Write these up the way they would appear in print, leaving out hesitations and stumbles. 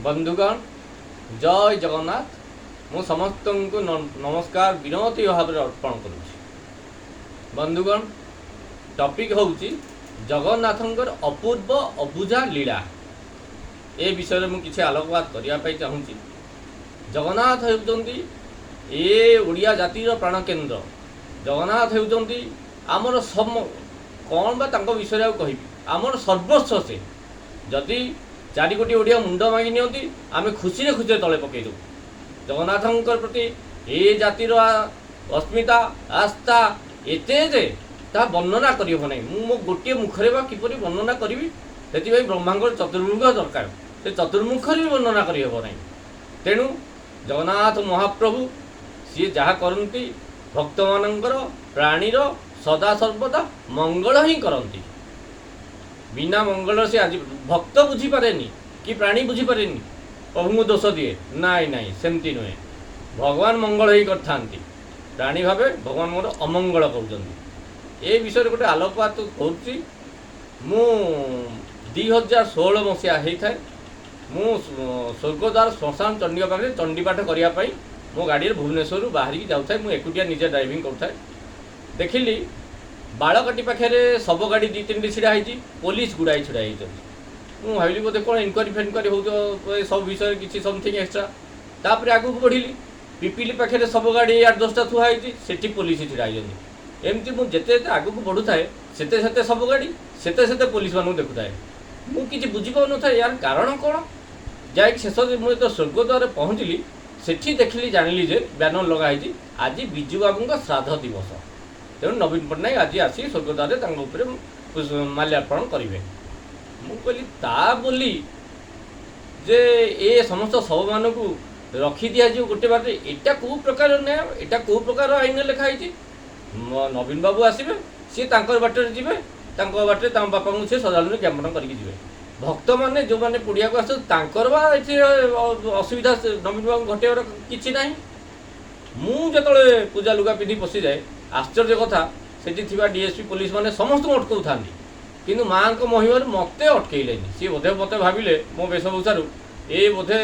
बंधुगण जय जगन्नाथ मु समस्त को नमस्कार विनती भाव अर्पण करुँच। बंधुगण टॉपिक हूँ जगन्नाथंकर अपूर्व अबुझा लीला ए विषय में किसी आलोकपात करने चाहूँगी। जगन्नाथ होती ए ओडिया जातिर प्राण केन्द्र। जगन्नाथ होती आमर सम कौन बा विषय कहि आमर सर्वस्व से जदि 4 कोटी ओडिया मुंड मांगी नियंती आम खुशी खुशी तले पकईदू। जगन्नाथ प्रति ए जातिर अस्मिता आस्था एते जे ता वर्णना करी हो नहीं। मो गोटे मुखरे बा किपरि वर्णना करी से ब्रह्मांड चतुर्मुख दरकार से चतुर्मुखर भी वर्णना करी हो नहीं। तेणु जगन्नाथ महाप्रभु सी जहाँ करती भक्त मानकर प्राणीर सदा सर्वदा मंगल ही करती। बिना मंगल से आज भक्त बुझीपारे कि प्राणी बुझीपारे प्रभु को दोष दिए नाई नाई सेमती नुहे। भगवान मंगल ही करता प्राणी भावे भगवान मोर अमंगल कर विषय गोटे आलोकपात करुँची। मु 2016 मसीहा होता है मु स्वर्गद्वार श्मशान चंडी पाखे चंडीपाठ करने मो गाड़ी भुवनेश्वर बाहर जाऊे मुझे एकुटिया निजे ड्राइविंग करूँ। देखिली बाड़काटी पाखे सब गाड़ी 2-3 छिड़ा पुलिस गुड़ाई छिड़ा मुझे भाविली बोधे कौन इनक्वारी फेनक्वारी हो सब विषय किसी समथिंग एक्सट्रा। तापर आगू बढ़िली पिपिली पाखे सब गाड़ी 8-10टा थुआई से पुलिस छिड़ा एमती मुझे आगू बढ़ू थाए सेते सब गाड़ी सेते पुलिस मानू देखुए मुझे बुझीपार था यार कारण कौन। जाए शेष मुझे तो स्वर्गद्वार पहुँचली सेठी देखिली जानिली जे बैनर लगाई आज विजु बाबू का श्राद्ध दिवस। तेणु नवीन पट्टनायक आज आसी स्वर्गद्वार माल्यार्पण करेंगे। मुझे बोली जे ए समस्त शव मान को रखी दि जाए गोटे बाटे एटा कौ प्रकार न्याय एटा कौ प्रकार आईन लिखाई। नवीन बाबू आसबे सी बाटे जी बाटे बापा को सी सदालन ज्ञापन करके भक्त मैंने जो मैंने पुड़िया को आसर बा असुविधा नवीन बाबू घटेवर कि ना। मुझे पूजा लुगा पिंधि पशि जाए आश्चर्य कथा से डीएसपी पुलिस मैंने समस्त अटकाऊ था कि माँ को महिमार मत अटकईलेनि। सी बोधे मत भाविले मो वेशभूषारू ये बोधे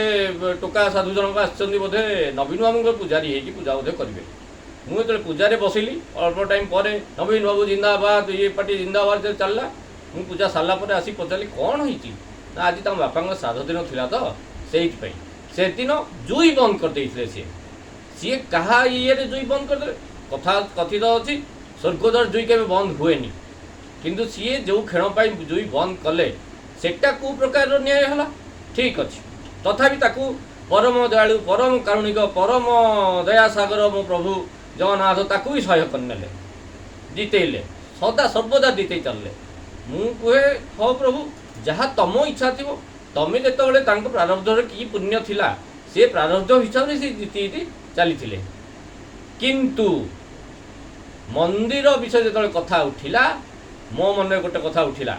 टोका साधु जनक आसछन्ति बोधे नवीन बाबू पूजारी है पूजा बोधे करेंगे। मुझे पूजा बसिली अल्प टाइम पर नवीन बाबू जिंदाबाद ये पार्टी जिंदाबाद चलला। मु पूजा सारापर आसी पचारि कौन होती ना आज तम बापा श्राद्ध दिन थी तो से दिन जुई बंद करदे सी क्या ये जुई बंद करदे कथा कथित अच्छी स्वर्गद्वार जुई के बंद हुए किंतु सी जो खेल जुई बंद कले सेटा कौ प्रकार न्याय है ठीक अच्छे तथापि ताकू परम दयालु परम कारुणिक परम दयासागर मो प्रभु जगन्नाथ ताकू भी सहाय करने जीतेले सदा सर्वदा जीते चलले। मु कहे हाँ प्रभु जहाँ तम इच्छा थी तमें जो प्रारब्धर कि पुण्य थिला से प्रारब्ध हिसाब से जीती चली किंतु मंदिर विषय जो कथा उठिला मो मन गोटे कथा उठिला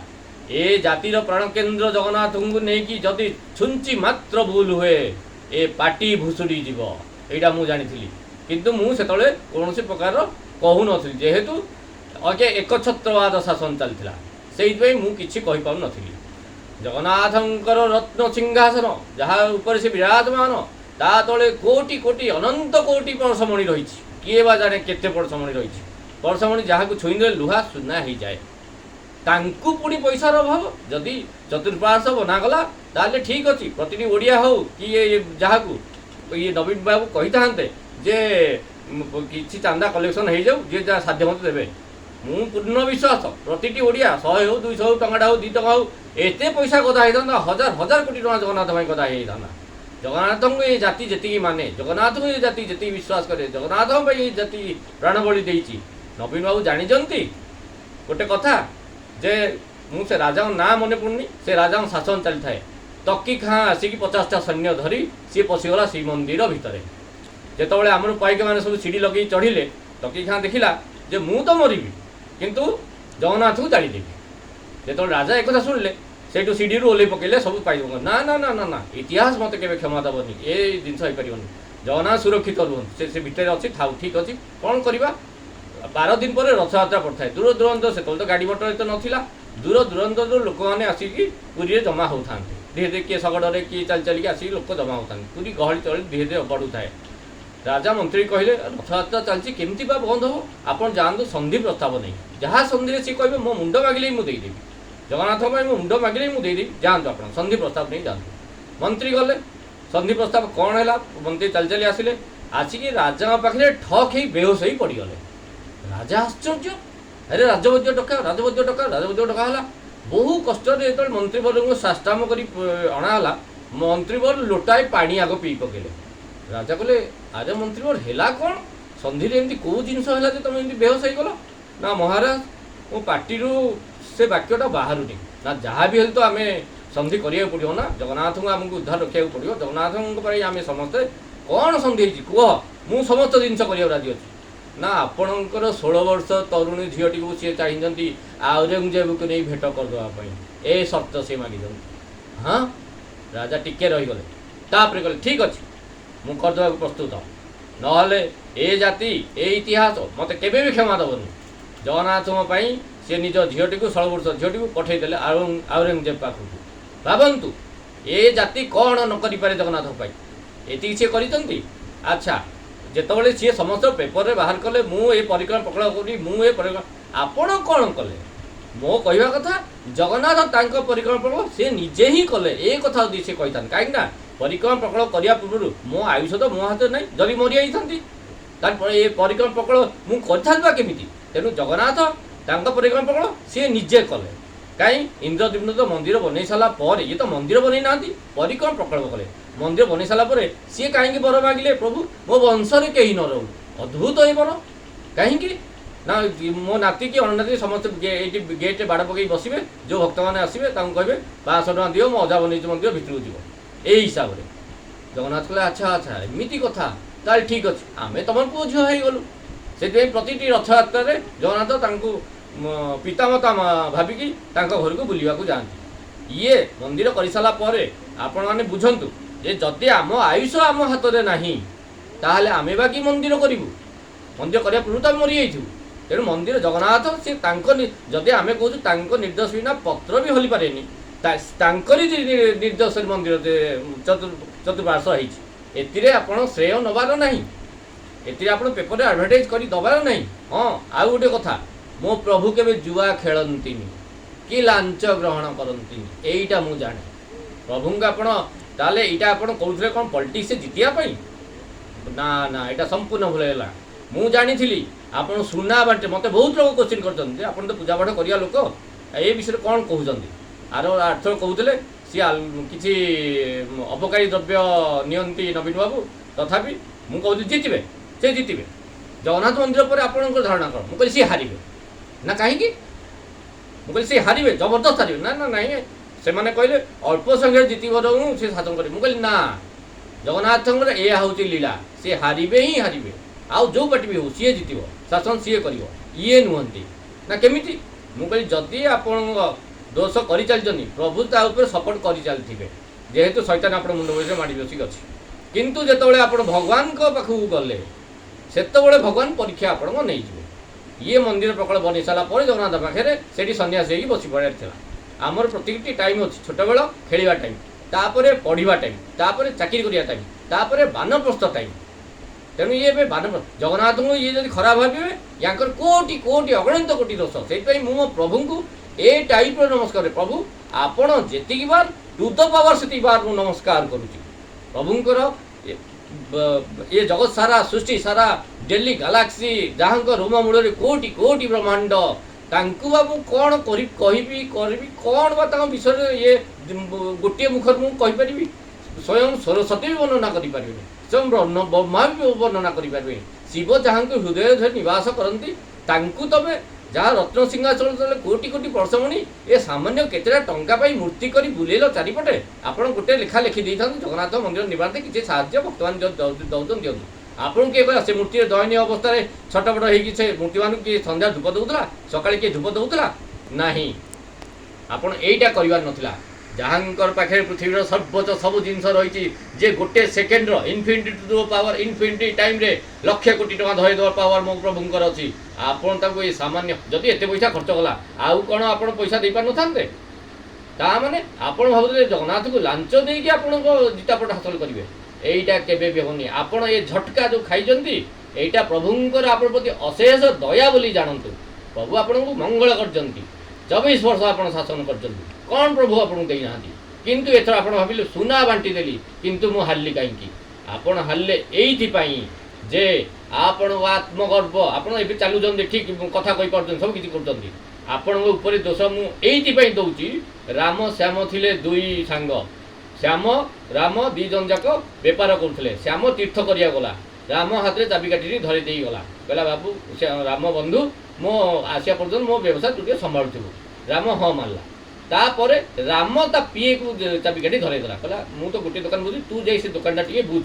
ए जातिर प्राण केन्द्र जगन्नाथ को लेकिन जदि छुंची मात्र भूल हुए ए पार्टी भुसुड़ी जीव यहाँ मुझे जानी किंतु मुझे कौन प्रकार कहू नी जेहेतु अगे एकछत्रवाद शासन चलता से मुझे कहीपार नी। जगन्नाथंकर रत्न सिंहासन जहाँ ऊपर से विराजमान ता तले कोटि कोटि अनंत कोटि परशमणि रही किए बा जाने केते परशमणि रही परशमणि जहाँ को छुईदे लुहा सुना हो जाए तांकु पुणी पैसार अभाव जदि चतुर्पार्श्व बनागला ताले ठीक अच्छी प्रति ओडिया हो कि ये जहाँ को ये नवीन बाबू कही था जे किसी चांदा कलेक्शन हो जाऊ जे जहाँ साध्य मत देवे मु पूर्ण विश्वास प्रति ओडिया 100 हो 200 हो टंका हो 2 टका हो एत पैसा गदा होता हजार हजार कोटी टका जगन्नाथ भाई गदा होता जगन्नाथ को ये जाति जी माने जगन्नाथ को ये जाति जी विश्वास करे जगन्नाथ ये जाति प्राण बलि देती नवीन बाबू जानी गोटे कथा जे मुझे राजा ना मन पड़नी से राजा शासन चली थाए तकी खाँ आसिक 50टा सैन्य धरी सी पशिगला श्रीमंदिर भितर जिते आम पाइक मैंने सब सीढ़ी लगे चढ़िले तकी खाँ देखला जे मु तो मरबी किंतु जगन्नाथ को जाड़देवी जो राजा एक शुणिले से सीढ़ी ओल्ल पकड़े सब पाई ना ना ना ना ना इतिहास मत के क्षमा देवनी ये जिनस हो पार जगन्नाथ सुरक्षित रुहन से भितर अच्छी था ठीक अच्छी कौन करवा 12 दिन पर रथयात्रा पड़ता है दूर दूरांत से तो गाड़ी मटर तो नाला दूर दूरांत लोक मैंने आसिक पुरी जमा होता धीरे धीरे किए शगड़े किए चली चलिकी आसिक लोक जमा होता पूरी गहली चली धीरे धीरे बढ़ुए राजा मंत्री कहले रथयात्रा चलती केमती बंद हम आपड़ जातु संधि प्रस्ताव नहीं जहाँ संधि सी कहे मो मुंड मागिले मुझे जगन्नाथ मो मुंड मागिले मुझे जातु आप संधि प्रस्ताव नहीं जातु मंत्री गले संधि प्रस्ताव कौन है मंत्री चली चली आसिले आसिक राजा पाखे ठक ही बेहोश हो पड़गले राजा आश्चर्य अरे राजवज्य डका राजवज्य डका राजवज्य डका है बहु कष्ट जो मंत्रीवर को साष्टांग कर अणाला मंत्रीवर लोटाए पानी आग पी पकेले राजा कहले अरे मंत्रीवर है कौन संधि एमती कौ जिनस तुम एमती बेहोश हो गल ना महाराज मो पार्टी से वाक्यटा बाहर ना जहाँ भी हेल्ले तो आम संधि करा पड़ो ना जगन्नाथ को आमको उद्धार रखा पड़ो जगन्नाथ आम समस्ते कौन संधि कह मु समस्त जिनस कर राजी अच्छी ना आपणकर 16 वर्ष तरुणी झीटी को सी चाहती औरंगजेब को नहीं भेट करदेवाई ए शर्त से मागिद हाँ राजा टिके रहीगले तापर कहले ठीक अच्छे मु करदेवा प्रस्तुत नहले ए जाति ए इतिहास मत केबे भी क्षमा दबनी जगन्नाथ सी निज झीटी को 16 वर्ष झीटी को पठेदेले औरंगजेब पाखक भावतु ए जाति कौन न करें जगन्नाथ ये सी कर अच्छा जितेबाला सी समस्त पेपर रे बाहर कले मुझे परिक्रम पकड़ करी मुझे परिक्रम आपण कौन कले मो कहवा कथा जगन्नाथ तांको परिक्रम पकड़ सी निजे ही कले ए कथा यदि सी कही कहीं परिक्रम पकड़ करने पूर्व मो आयुष तो मो हाथ नहीं जदि मरी जाती ये परिक्रम पकड़ मुझे केमी तेणु जगन्नाथ तांको परिक्रम पकड़ सी निजे कले कहीं इंद्रद्युम्न तो मंदिर बन सारापर ये तो मंदिर बन ना परिक्रम प्रकल्प कले मंदिर बन सारापर सी कहीं बर मागिले प्रभु मो वंश कहीं न रो अद्भुत ये बर कहीं ना मो नाती कि अनाती समस्त गेट बाड़ पकई बसवे जो भक्त मैंने आसवे कहे 500 टका दियो मो अजा बन मंदिर भितर जीव यही हिसाब से जगन्नाथ कहले अच्छा अच्छा एमती कथा ताल ठीक अच्छे आम तुम पुओ झील हो गलु से प्रति रथयात्रा जगन्नाथ पितामाता भाविकी घर को बुलवा जाती ये मंदिर कर सारापर आपण मैंने बुझंतु जे जदि आम आयुष आम हाथ में नहीं ताहले आमे बाकी मंदिर करूँ मंदिर करने पूर्व तो मरी जाइए तेणु मंदिर जगन्नाथ सी जदि आम कहूँ निर्देश बिना पत्र भी हली पारे निर्देश मंदिर चतुर्पार्श्व होती आप श्रेय नबार ना ये आप पेपर एडभर्टाइज कर दबार ना हाँ आउ गोटे कथा मो प्रभु के जुआ खेलती कि लांच ग्रहण करती यहीटा मु जाने प्रभु को आपण ताले यहाँ आप कहते कौन पॉलिटिक्स जितियापाई ना ना यहाँ संपूर्ण भूल है मु जानी आप सुना बांटे मत बहुत लोग क्वेश्चन करते आप तो पूजा पाठ करिया लोक ए विषय कौन कहते आर आर्थर कहते सी किसी अपकारी द्रव्य नियंती नवीन बाबू तथापि मु कहूँ जितबे से जितबे जगन्नाथ मंदिर पर आपण धारणा कौन मुझे सी हारे ना कहीं मुझे सी हारे जबरदस्त हारे ना ना नहीं से मैंने कहले अल्प संख्या जितबर से शासन करें मुझे ना जगन्नाथ यह हूँ लीला सी हारे ही हारे आउ जो पार्टी भी हो सी जितब शासन सी कर ये नुहति ना केमी मुझे जदि आप दोष कर चलती प्रभु ताऊपर सपोर्ट कर चलते जेहेतु शैतान आप मुंड बस माड़ी बसिक अच्छी किंतु जिते आप भगवान पाखक गले से भगवान परीक्षा आप नहीं ये मंदिर प्रकल्प बन सारापर जगन्नाथ पाखे से सन्यासी बस पड़ा था आमर प्रत्येक टाइम अच्छी छोट बेल खेलवा टाइम तापर पढ़ा टाइम तापर चाकरी करिया टाइम तापर बानप्रस्थ टाइम तेणु ये बान जगन्नाथ को ये जब खराब भावे या कोटि कोटि अगणित कोटि दोष से मो प्रभु को ए टाइप नमस्कार प्रभु आपण जी बार टू द पावर से बार मु नमस्कार करुच्ची प्रभुंर ये जगत सारा सृष्टि सारा डेली गैलेक्सी जहाँ रोम मूल कोटि कोटि ब्रह्मांड तांकु बाबू कौन करी कौन बा विषय ये गोटे मुखर मुझे स्वयं सरस्वती भी वर्णना करें स्वयं ब्रह्मा भी वर्णना करें शिव जहाँ हृदय निवास करती तमें जहाँ रत्न सिंहासन तले कोटि कोटि परशमणि ये सामान्य केतेटा टंका मूर्ति कर बुलेल चारिपटे आप गोटे लेखा लिखि दे जगन्नाथ मंदिर निर्माण किसी साहाय्य भक्त मान दौन दिखाँ आपन किए कहला से मूर्ति दयनीय अवस्था छटपट होगी से मूर्ति मान किए संध्या धूप दूसरा सका किए धूप दूसरा ना आपड़ यहीटा कर नाला जहाँकर पाखे पृथ्वी सर्वोच्च सब जिन रही जे गोटे second infinity to power infinity time रे लक्ष कोटी टका धरदेव पावर मो प्रभुंकर अच्छी आपन ये सामान्य जदि एत पैसा खर्च कला आउ कौन आप पैसा दे पार न ता माने आपण भाबुले जगन्नाथ को लांच देकी आपण को जितापट हासिल करिवे एईटा केबे भी होनी आपण ए झटका जो खाइजंती एईटा प्रभुंकर आपण प्रति अशेष दया बोली जानंतु प्रभु आपण को मंगल करजंती 24 वर्ष आपण शासन करजंती कोन प्रभु आपण देई नांती किंतु एथर आपण भाबिले सुना बांटी देली किंतु मु हाल्ली काईकी आपण हाल्ले एईथि पई जे आपण आत्मगर्व आपण एबे चालू जंदी ठीक कथा कहि परजन सब किछि करजंती आपण ऊपर दोष मु एईथि पई दउची राम श्याम थिले दुई सांग श्याम राम दी जन जाक बेपार करुले श्याम तीर्थ करिया गला राम हाथ में चाबिकाठी धरी दे गला कहला बाबू राम बंधु मो आसिया पर्यटन मो व्यवसाय तू संभालु राम हाँ मानला तापर राम ता पीए को चाबिकाठी धरई देला कहला मु तो गोटे दुकान बुझी तू जाई से दुकानटा टिके बुझ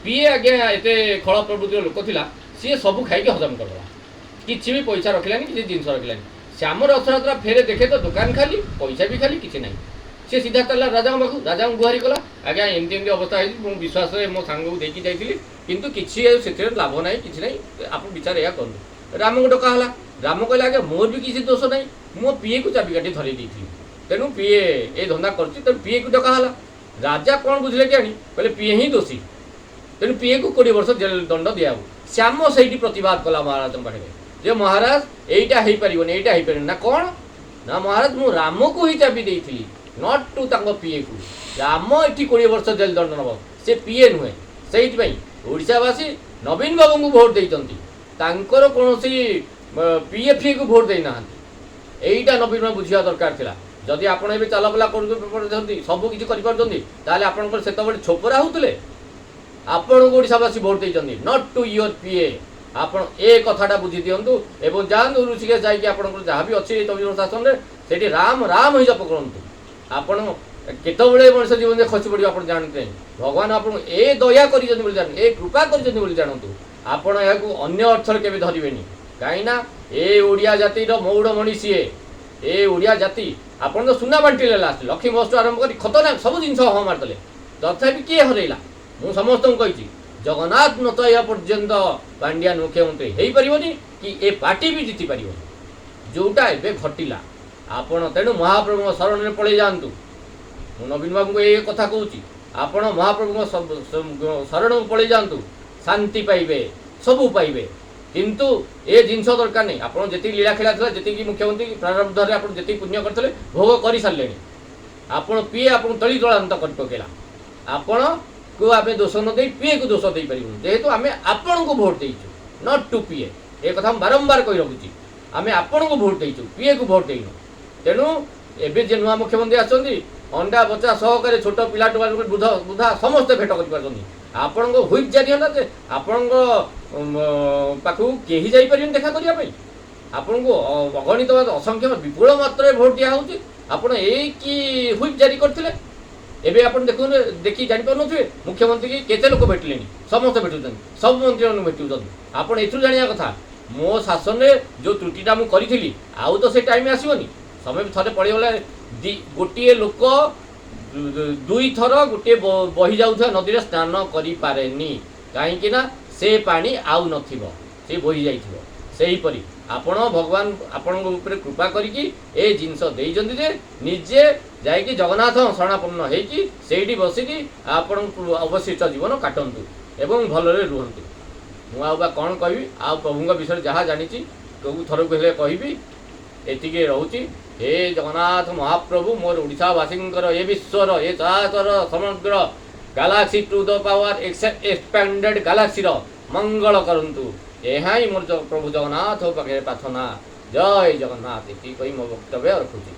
पीए आज्ञा एते खल प्रवृत्तिर लोक थिला सी सब खाई हजम करदेला किसी भी पैसा रखलानी किसी जिनस रखलानी श्यामर रथयात्रा फेरे देखे तो दुकान खाली पैसा भी खाली किसी ना सी सीधा चलला राजा पाखु राजा गुहारी कला आज्ञा एमती एमती अवस्था है विश्वास मो सांग को देखी जाइली किंतु किसी से लाभ ना कि ना आप विचार या करूँ राम को डका है राम कहला आज्ञा मोर भी किसी दोष ना मो पीए को चाबिकाठी धरई देती तेणु पीए ए धंदा कर पीए को डका है राजा कौन बुझे कि कहले पीए ही दोषी तेणु पीए को 20 वर्ष जेल दंड दिया श्याम से प्रतिवाद कला महाराज पाखे जे महाराज यहीटा हो पार यहीटा हो पार ना कौन ना महाराज मु राम को ही चाबी देती नट टू पीए को राम ये 20 वर्ष जेल दंड नब से पीए नुहे से ओडावासी नवीन बाबू को भोट देती कौन पीए फी को भोट देना यहीटा नवीन बाबू बुझा दरकार था जदि आप चलबला कर सब किसी कर से छोपरा होते आपण को ओडावासी भोट देती नट टू योर पीए आपण ए कथाटा बुझी दिंतु एवं जातु ऋषिकेश जाकर जहाँ भी अच्छे 24 वर्ष शासन से राम राम ही जप करूँ आपण केतबले मनुष्य जीवन में खसी पड़े आप जानते हैं भगवान आप ए दया कर कृपा कर जानतु आपण अन्य अर्थ के धरवेनि कहीं ए ओडिया जातिर मौड़ मणि सी ए ओडिया जाति आपन तो सुना बांटिले लास्ट लक्ष्मी बस आरंभ कर खतना सब जिन हाँ मारदे तथापि किए हरैला मु समस्त कही जगन्नाथ नतया पर्यंत पांड्यान मुख्यमंत्री हो पारनि कि ए पार्टी भी जीति पार जोटा एबे घटिला आपण तेणु महाप्रभु शरण में पड़े जातु नवीन बाबू को ये कथा कहूँ आपण महाप्रभु शरण में पड़े जातु शांति पाइबे सबू पाइबे किंतु ए जिनस दरकार नहीं आपड़ जी लीला खेला था जी मुख्यमंत्री प्रारब्ध आप जी पुण्य करते भोग कर सारे आपड़ पीए आप तली तलांत कर पकेला आपण को आम दोष न दे पीए को दोष दे पारू जेहेतु आम आपण को भोट देचु नट टू पीए ए कथा बारंबार कही रखुची आम आपण को भोट देचु पीए को भोट देनु तेणु एबे जे नुआ मुख्यमंत्री आछंती अंडा बच्चा सहकारे छोट पिलाटू बुधा बुधा समस्त भेट कर आपण को हुईप जारी होला जे आपण को पाखु केही जाई परियन देखा करिया पई आपण को अगणित असंख्य विपुल मात्रा भोट दिया होची आपण ए की हुईप जारी करथिले एबे आपण देखी जानि पार नथुए मुख्यमंत्री की केते लोक भेटलेनी समस्त भेटुछन सब मंत्री भेटुछन आपण एथु जानिया कथा मो शासन रे जो त्रुटिटा मु करिथिली आउ तो से टाइम आसीबनी समय थरे पड़ी गला गोटे लोक दुई थर गोटे बही जाऊा नदी में स्नान करें कहीं से पानी आउ नथिबो से बही जाइथिबो सेहीपरि आपण भगवान आपण कृपा करिकी ए जिनस देइजंती जे निजे जाइकी जगन्नाथ शरणापन्न होइकी सेठी बसिकी आपण अवशिष्ट जीवन काटंतु एवं भलरे रुहंतु मु आउबा कौन कहबी आ प्रभुଙ୍କ विषय जहाँ जानी कौ थर को कहबी एतिके रहूची हे जगन्नाथ महाप्रभु मोर ओडिशावासी ए विश्वर ए चराचर समग्र galaxy to the power expanded galaxy मंगल करंतु यहाँ ही मोर प्रभु जगन्नाथ पाखे प्रार्थना जय जगन्नाथ ये कही मो वक्तव्य रखुची।